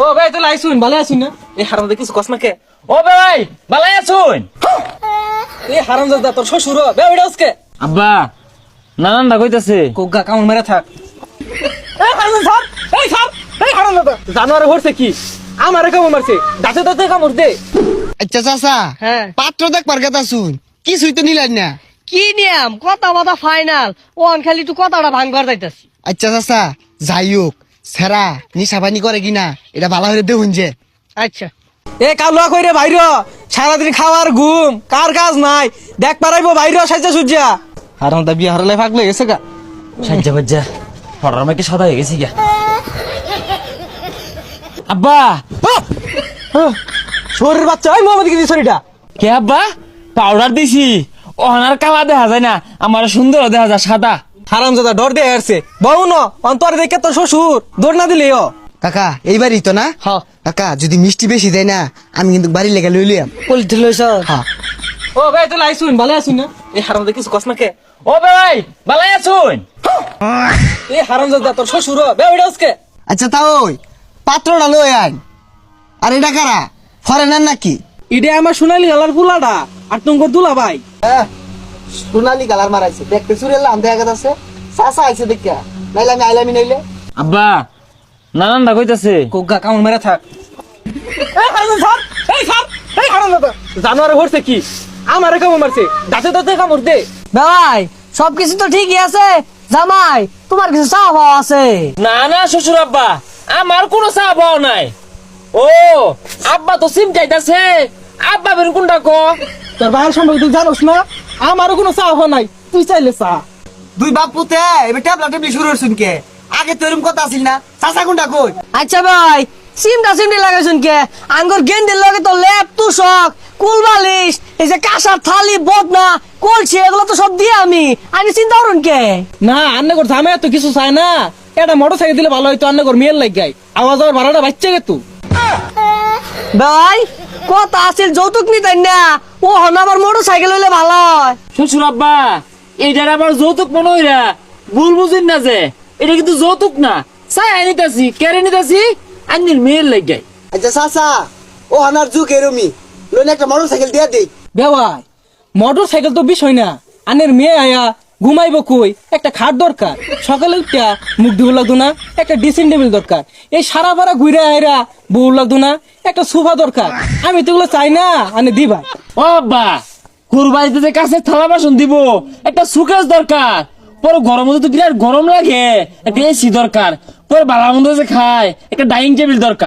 ও ভাই তুই আইসুন ভালো আছিস না? এই হারাম কিছু কস না কে? ও ভাই ভালো আছুন? এই হারাম দাদা তোর শ্বশুর বে ওইটা আজকে আব্বা নানানটা কইতাছে কোগা কামড় মেরে থাক। এই হারাম স্যার এই স্যার এই হারাম দাদা জানোয়ারে হচ্ছে কি আমারে কামড় মারছে দাঁতে দাঁতে কামড় দে। আচ্ছা চাচা হ্যাঁ। পাত্র দেখবার কথা শুন কিছুই তো নিলেন না। কি নিয়ম কথা বাতা ফাইনাল ওন খালি তুই কথাটা ভাঙবার যাইতাছি। আচ্ছা চাচা যাই হোক সেরা নিশাবানি করে কিনা এটা ভালো হয়ে দেখুন যে। আচ্ছা এ কালুয়া কইরে বাইর সারাদিন খাওয়ার ঘুম কার কাজ নাই দেখ পারাইবো বাইর সাজা সুজা হারাম দা বিয়ে হারলে ফাগলে গেছে গা সাজ্জা বাজ্জা হঠাৎ আমাকে সাদা হয়ে গেছি গা। আব্বা শরীর বাচ্চা ওই মোহাম্মদ কি শরীরটা কে আব্বা পাউডার দিছি ওনার কালা দেখা যায় না আমার সুন্দর দেখা যায় সাদা। হারাম দাদা ডর দিয়ে আসছে বউ ন অন্তর দেখে তোর শ্বশুর দৌড় না দিলে কাকা এইবারই তো না? হ্যাঁ। কাকা যদি মিষ্টি বেশি দেয় না আমি কিন্তু বাড়ি লেগে লইলাম। পলিথিন লইছ হ্যাঁ ও ভাই তুই আইসুন ভালো আছিস না? এই হারাম দা কিছু কস না কে? ও ভাই ভালো আছুন? এই হারাম দাদা তোর শ্বশুর বে ওইটা আজকে আচ্ছা তা ওই পাত্রটা লই আন। আর এটা কারা ফরেনার নাকি? ইডে আমার সোনালি গালার ফুলাডা আর তোমার দুলা ভাই সোনালি কালার মারাইছে দেখতে চুরেলা আম দেখা যাচ্ছে চাচা আইছে দেখিয়া নাইলে আমি আইলামি নাইলে। আব্বা নানানটা কইতাছে কোগা কামড় মেরে থাক। এই হারাম স্যার এই স্যার এই হারাম দাদা জানোয়ারে হচ্ছে কি আমারে কামড় মারছে দাঁতে দাঁতে কামড় দে। ভাই সবকিছু তো ঠিকই আছে জামাই তোমার কিছু চাওয়া পাওয়া আছে। না না শ্বশুর আব্বা আমার কোনো চা পাও নাই। ও আব্বা তো সিম চাইতাছে আব্বা বের কোনটা কো তোর ভাইয়ের সম্পর্কে তুই জানোস না আমারও কোনো চাওয়া নাই তুই চাইলে চা। দুই বাপ পুতে এবার ট্যাবলা ট্যাবলি শুরু হচ্ছুন কে আগে তো এরকম কথা আসিল না চাচা কোনটা কই? আচ্ছা ভাই সিমটা লাগাইছুন কে আঙ্গুর গেন্ডের লগে তো লেপ তুষক কুল বালিশ এই যে কাঁসার থালি বদনা কলছি এগুলো তো সব দিয়ে আমি চিন্তা করুন কে। না আন্না কর ঝামে তো কিছু চায় না এটা মোটর সাইকেল দিলে ভালো হইতো আন্না কর মেয়ের লাগ গাই আওয়াজ আর ভাড়াটা বাচ্চা গে তুই ভাই কথা আছিল যৌতুক নিতেন না ও হন আবার মোটর সাইকেল হইলে ভালো হয়। শ্বশুর আব্বা এইটার আবার যৌতুক মনে হইরা ভুল বুঝিন না যে এটা কিন্তু যৌতুক না চাই আনিতাছি কেড়ে নিতাছি আন্নির মেয়ের লাগাই। আচ্ছা চাচা ও হানার যুগ এরমি লোন একটা মোটর সাইকেল দিয়ে দেই। বেওয়াই মোটর সাইকেল তো বিষয় না আনের মেয়ে আয়া ঘুমাইবো কই একটা খাট দরকার সকালে উঠা মুখ ধুব লাগতো না একটা ড্রেসিং টেবিল দরকার এই সারা পাড়া ঘুরে আয়রা বউ লাগতো না একটা সোফা দরকার আমি তো এগুলো চাই না আনে দিবা। ও আব্বা কুরবানিতে যে কাছে থালা বাসন দিব একটা সুকেস দরকার পরে গরম তো বিরাট গরম লাগে একটা এসি দরকার পরে ভালো মন্দ যে খায় একটা ডাইনিং টেবিল দরকার।